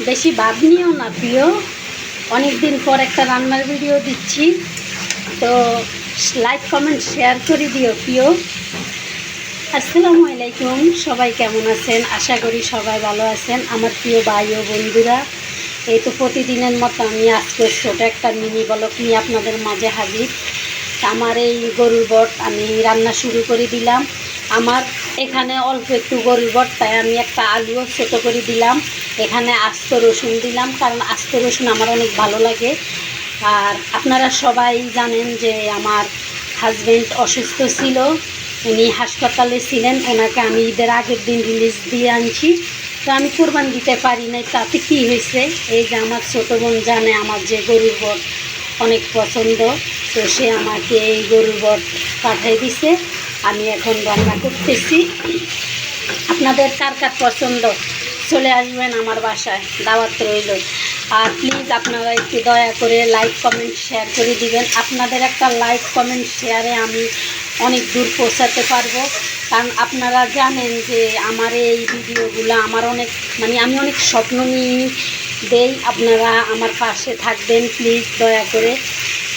বেশি ভাব নিও না প্রিয়, অনেক দিন পর একটা রান্নার ভিডিও দিচ্ছি, তো লাইক কমেন্ট শেয়ার করে দিও প্রিয়। আসসালামু আলাইকুম, সবাই কেমন আছেন? আশা করি সবাই ভালো আছেন। আমার প্রিয় ভাই ও বন্ধুরা, এই তো প্রতিদিনের মতো আমি আজকে ছোটো একটা মিনি ব্লগ নিয়ে আপনাদের মাঝে হাজির। আমার এই গরুর বট আমি রান্না শুরু করে দিলাম। আমার এখানে অল্প একটু গরুর বট, তাই আমি একটা আলুও ছোটো করে দিলাম। এখানে আস্ত রসুন দিলাম, কারণ আস্ত রসুন আমার অনেক ভালো লাগে। আর আপনারা সবাই জানেন যে আমার হাজব্যান্ড অসুস্থ ছিল, উনি হাসপাতালে ছিলেন। ওনাকে আমি ঈদের আগের দিন রিলিজ দিয়ে আনছি, তো আমি কোরবান দিতে পারি নাই। তাতে কী হয়েছে, এই যে আমার ছোটো বোন জানে আমার যে গরুর বট অনেক পছন্দ, তো সে আমাকে এই গরুর বট পাঠিয়ে দিছে। আমি এখন রান্না করতেছি। আপনাদের কার কার পছন্দ চলে আসবেন আমার বাসায়, দাওয়াত রইল। আর প্লিজ আপনারা একটু দয়া করে লাইক কমেন্ট শেয়ার করে দিবেন। আপনাদের একটা লাইক কমেন্ট শেয়ারে আমি অনেক দূর পৌঁছাতে পারবো, কারণ আপনারা জানেন যে আমার এই ভিডিওগুলো আমার অনেক আমি অনেক স্বপ্ন নিয়ে দেই। আপনারা আমার পাশে থাকবেন প্লিজ দয়া করে।